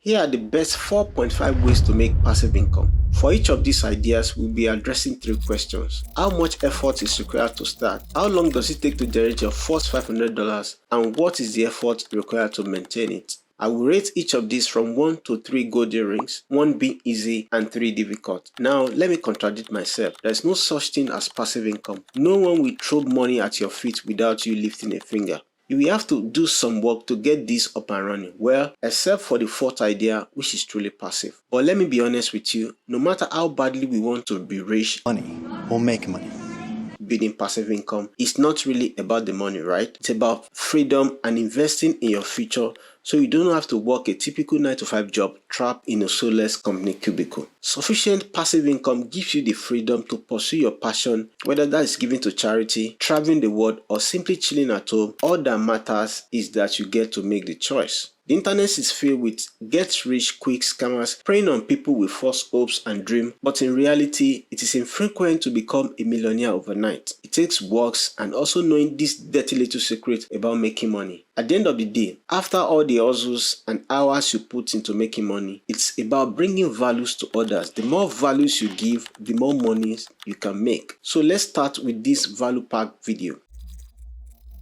Here are the best 4.5 ways to make passive income. For each of these ideas, we'll be addressing 3 questions. How much effort is required to start? How long does it take to generate your first $500? And what is the effort required to maintain it? I will rate each of these from 1 to 3 golden rings, 1 being easy and 3 difficult. Now, let me contradict myself. There is no such thing as passive income. No one will throw money at your feet without you lifting a finger. You will have to do some work to get this up and running. Well, except for the fourth idea, which is truly passive. But let me be honest with you, no matter how badly we want to be rich, money will make money. Building passive income is not really about the money, right? It's about freedom and investing in your future so you don't have to work a typical 9-to-5 job trapped in a soulless company cubicle. Sufficient passive income gives you the freedom to pursue your passion, whether that is giving to charity, traveling the world, or simply chilling at home. All that matters is that you get to make the choice. The internet is filled with get-rich-quick scammers preying on people with false hopes and dreams, but in reality, it is infrequent to become a millionaire overnight. It takes works and also knowing this dirty little secret about making money. At the end of the day, after all the hustles and hours you put into making money, it's about bringing values to others. The more values you give, the more money you can make. So let's start with this value-packed video.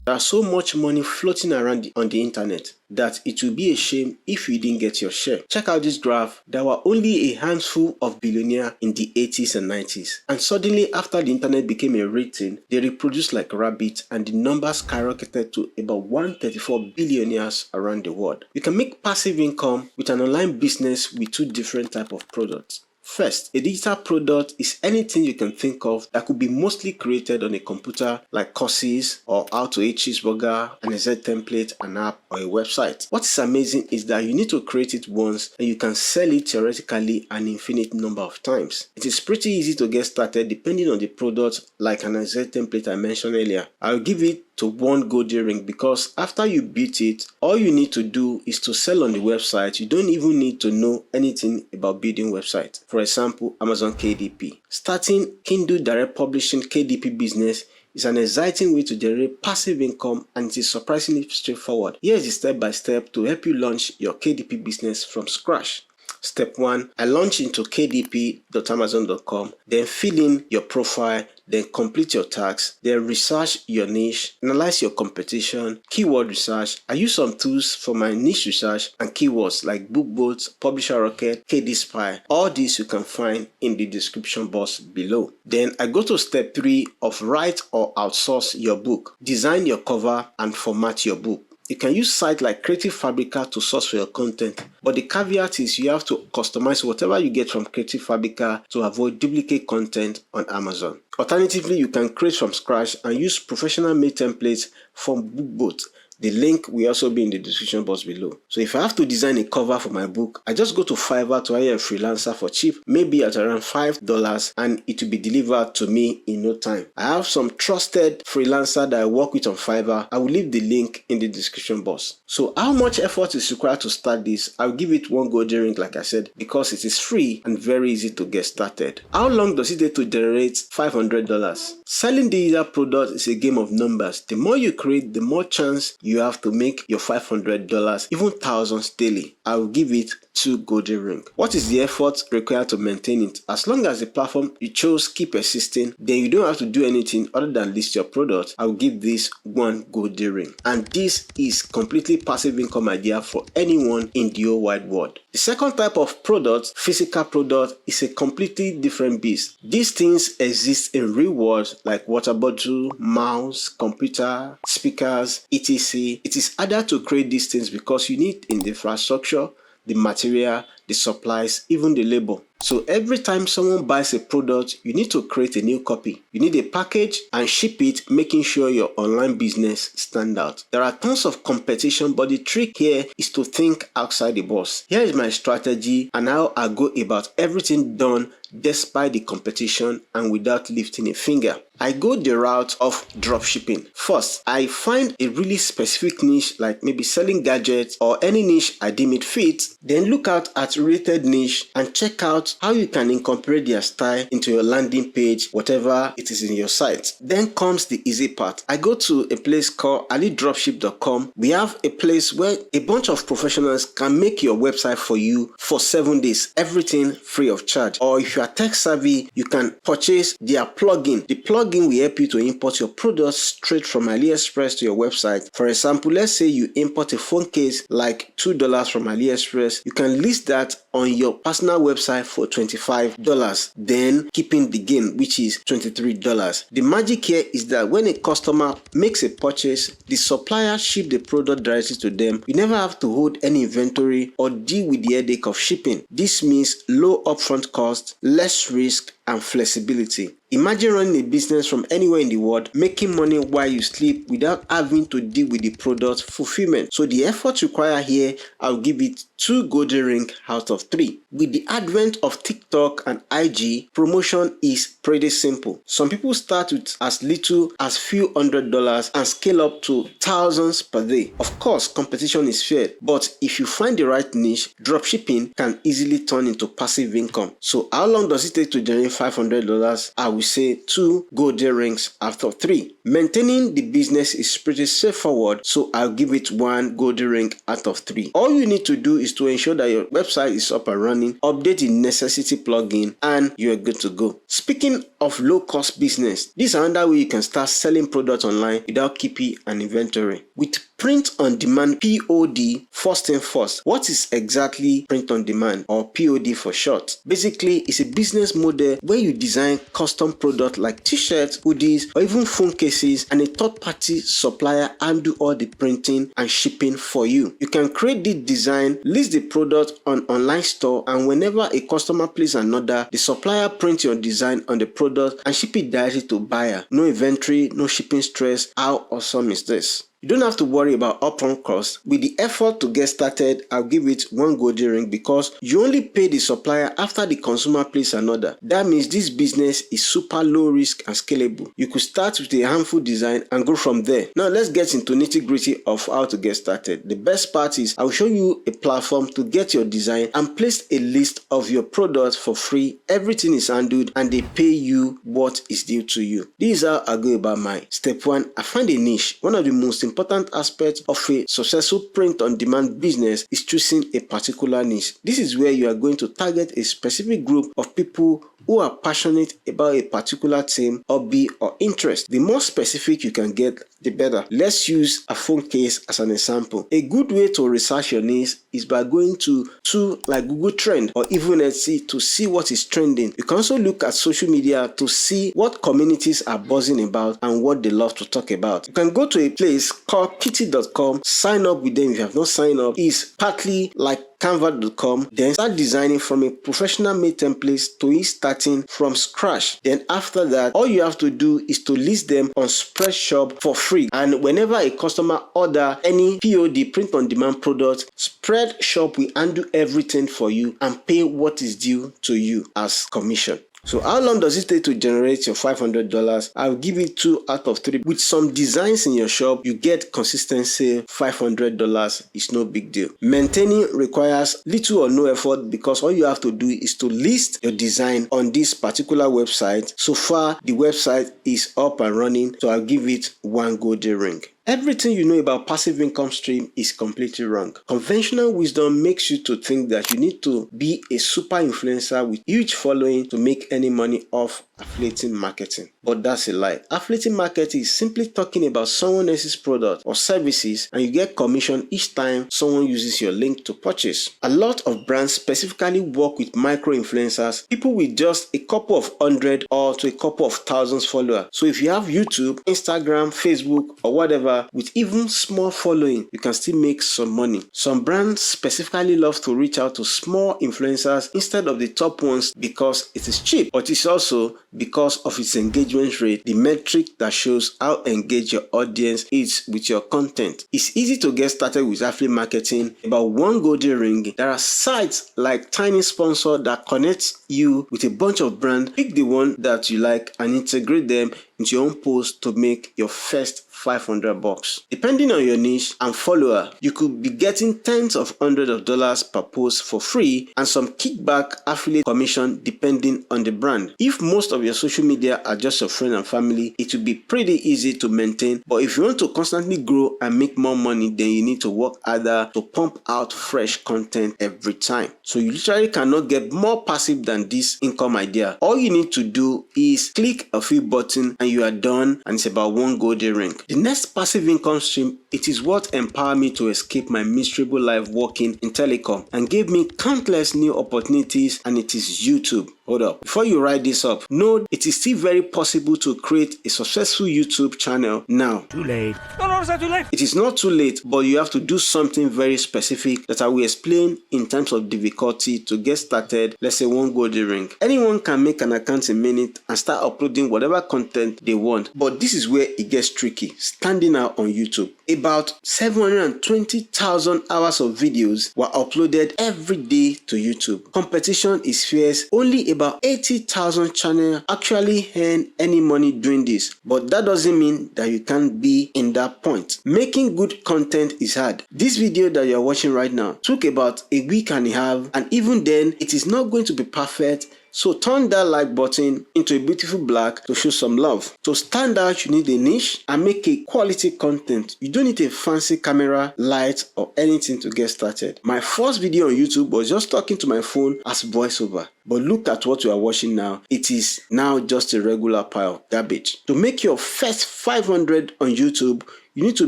There is so much money floating around on the internet that it will be a shame if you didn't get your share. Check out this graph. There were only a handful of billionaires in the 80s and 90s. And suddenly, after the internet became a rating, they reproduced like rabbits and the numbers skyrocketed to about 134 billionaires around the world. You can make passive income with an online business with 2 different types of products. First, a digital product is anything you can think of that could be mostly created on a computer, like courses or how to eat cheeseburger, an Excel template, an app, or a website. What is amazing is that you need to create it once and you can sell it theoretically an infinite number of times. It is pretty easy to get started depending on the product, like an Excel template I mentioned earlier. I'll give it to 1 golden ring because after you build it, all you need to do is to sell on the website. You don't even need to know anything about building websites. For example, Amazon KDP. Starting Kindle Direct Publishing KDP Business is an exciting way to generate passive income and it is surprisingly straightforward. Here is the step-by-step to help you launch your KDP business from scratch. Step 1, I launch into kdp.amazon.com, then fill in your profile, then complete your tasks, then research your niche, analyze your competition, keyword research. I use some tools for my niche research and keywords like BOOKBOLT, Publisher Rocket, KDSpy. All these you can find in the description box below. Then I go to step 3 of write or outsource your book. Design your cover and format your book. You can use sites like Creative Fabrica to source for your content, but the caveat is you have to customize whatever you get from Creative Fabrica to avoid duplicate content on Amazon. Alternatively, you can create from scratch and use professional made templates from BOOKBOLT. The link will also be in the description box below. So if I have to design a cover for my book, I just go to Fiverr to hire a freelancer for cheap, maybe at around $5, and it will be delivered to me in no time. I have some trusted freelancer that I work with on Fiverr. I will leave the link in the description box. So how much effort is required to start this? I'll give it 1 golden ring like I said, because it is free and very easy to get started. How long does it take to generate $500? Selling digital product is a game of numbers. The more you create, the more chance you have to make your $500, even thousands daily. I will give it 2 golden rings. What is the effort required to maintain it? As long as the platform you chose keep persisting, then you don't have to do anything other than list your product. I will give this 1 golden ring. And this is completely passive income idea for anyone in the whole wide world. The second type of product, physical product, is a completely different beast. These things exist in real world like water bottle, mouse, computer, speakers, etc. It is harder to create these things because you need in the infrastructure, the material, the supplies, even the label. So every time someone buys a product, you need to create a new copy. You need a package and ship it, making sure your online business stands out. There are tons of competition, but the trick here is to think outside the box. Here is my strategy and how I go about everything done despite the competition and without lifting a finger. I go the route of drop shipping. First, I find a really specific niche like maybe selling gadgets or any niche I deem it fits, then look out at that related niche and check out how you can incorporate their style into your landing page, whatever it is in your site. Then comes the easy part. I go to a place called alidropship.com. We have a place where a bunch of professionals can make your website for you for 7 days, everything free of charge. Or if you are tech savvy, you can purchase their plugin. The plugin will help you to import your products straight from AliExpress to your website. For example, let's say you import a phone case like $2 from AliExpress. You can list that on your personal website for $25, then keeping the gain, which is $23. The magic here is that when a customer makes a purchase, the supplier ship the product directly to them. You never have to hold any inventory or deal with the headache of shipping. This means low upfront cost, less risk, and flexibility. Imagine running a business from anywhere in the world, making money while you sleep without having to deal with the product fulfillment. So the effort required here, I'll give it 2 golden rings out of 3. With the advent of TikTok and IG, promotion is pretty simple. Some people start with as little as few $100s and scale up to thousands per day. Of course, competition is fair, but if you find the right niche, dropshipping can easily turn into passive income. So how long does it take to generate $500? I will say 2 golden rings out of 3. Maintaining the business is pretty straightforward, so I'll give it 1 golden ring out of 3. All you need to do is to ensure that your website is up and running, update the necessity plugin, and you're good to go. Speaking of low-cost business, this is another way you can start selling products online without keeping an inventory. With print on demand POD, first thing first, what is exactly print on demand, or POD for short? Basically, it's a business model where you design custom products like t-shirts, hoodies, or even phone cases, and a third-party supplier handle all the printing and shipping for you. You can create the design, list the product on online store, and whenever a customer places an order, the supplier prints your design on the product and ship it directly to buyer. No inventory, no shipping stress. How awesome is this? You don't have to worry about upfront costs. With the effort to get started, I'll give it 1 golden ring because you only pay the supplier after the consumer places an order. That means this business is super low risk and scalable. You could start with a handful design and go from there. Now let's get into nitty-gritty of how to get started. The best part is I'll show you a platform to get your design and place a list of your products for free. Everything is handled and they pay you what is due to you. This is how I go about mine. Step 1, I find a niche. One of the most important aspect of a successful print-on-demand business is choosing a particular niche. This is where you are going to target a specific group of people who are passionate about a particular theme, hobby, or interest. The more specific you can get, the better. Let's use a phone case as an example. A good way to research your niche is by going to tools like Google Trend or even Etsy to see what is trending. You can also look at social media to see what communities are buzzing about and what they love to talk about. You can go to a place called Kittl.com, sign up with them if you have not signed up. It's partly like Canva.com, then start designing from a professional made templates to it starting from scratch. Then after that, all you have to do is to list them on Spreadshop for free. And whenever a customer order any POD, print on demand product, Spreadshop will handle everything for you and pay what is due to you as commission. So how long does it take to generate your $500? I'll give it 2 out of 3. With some designs in your shop, you get consistency. $500 is no big deal. Maintaining requires little or no effort because all you have to do is to list your design on this particular website. So far, the website is up and running, so I'll give it 1 golden ring. Everything you know about passive income stream is completely wrong. Conventional wisdom makes you to think that you need to be a super influencer with huge following to make any money off affiliate marketing. But that's a lie. Affiliate marketing is simply talking about someone else's product or services and you get commission each time someone uses your link to purchase. A lot of brands specifically work with micro influencers, people with just a couple of hundred or to a couple of thousands followers. So if you have YouTube, Instagram, Facebook, or whatever with even small following, you can still make some money. Some brands specifically love to reach out to small influencers instead of the top ones because it is cheap, but it's also because of its engagement rate, the metric that shows how engaged your audience is with your content. It's easy to get started with affiliate marketing. About 1 golden ring. There are sites like Tiny Sponsor that connects you with a bunch of brands. Pick the one that you like and integrate them into your own post to make your first $500. Depending on your niche and follower, you could be getting tens of hundreds of dollars per post for free and some kickback affiliate commission depending on the brand. If most of your social media are just your friends and family, it will be pretty easy to maintain, but if you want to constantly grow and make more money, then you need to work harder to pump out fresh content every time. So you literally cannot get more passive than this income idea. All you need to do is click a few buttons and you are done, and it's about one golden ring. The next passive income stream, it is what empowered me to escape my miserable life working in telecom and gave me countless new opportunities, and it is YouTube. Hold up. Before you write this up, know it is still very possible to create a successful YouTube channel now. Too late. No, it's not too late. It is not too late, but you have to do something very specific that I will explain in terms of difficulty to get started. Let's say one golden ring. Anyone can make an account in a minute and start uploading whatever content they want, but this is where it gets tricky. Standing out on YouTube. About 720,000 hours of videos were uploaded every day to YouTube. Competition is fierce. Only about 80,000 channels actually earn any money doing this, but that doesn't mean that you can't be in that point. Making good content is hard. This video that you're watching right now took about a week and a half, and even then it is not going to be perfect. So turn that like button into a beautiful black to show some love. To stand out, you need a niche and make a quality content. You don't need a fancy camera, light, or anything to get started. My first video on YouTube was just talking to my phone as voiceover. But look at what you are watching now. It is now just a regular pile of garbage. To make your first 500 on YouTube, you need to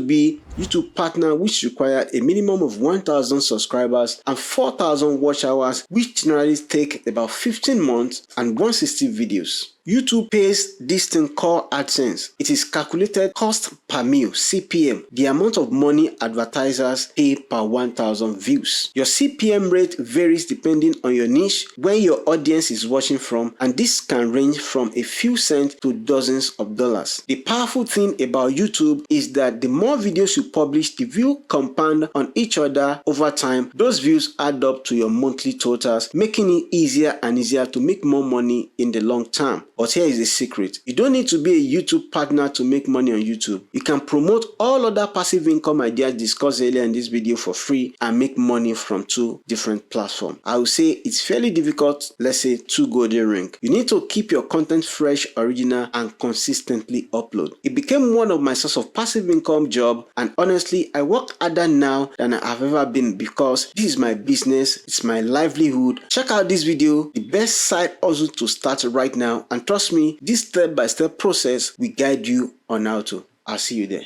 be YouTube partner, which require a minimum of 1,000 subscribers and 4,000 watch hours, which generally take about 15 months and 160 videos. YouTube pays this thing called AdSense. It is calculated cost per mil, CPM, the amount of money advertisers pay per 1,000 views. Your CPM rate varies depending on your niche, where your audience is watching from, and this can range from a few cents to dozens of dollars. The powerful thing about YouTube is that the more videos you publish, the views compound on each other over time. Those views add up to your monthly totals, making it easier and easier to make more money in the long term. But here is the secret. You don't need to be a YouTube partner to make money on YouTube. You can promote all other passive income ideas discussed earlier in this video for free and make money from 2 different platforms. I would say it's fairly difficult, let's say 2 golden ring. You need to keep your content fresh, original, and consistently upload. It became one of my source of passive income job, and honestly, I work harder now than I have ever been because this is my business, it's my livelihood. Check out this video, the best side hustle to start right now, and trust me, this step-by-step process will guide you on how to. I'll see you there.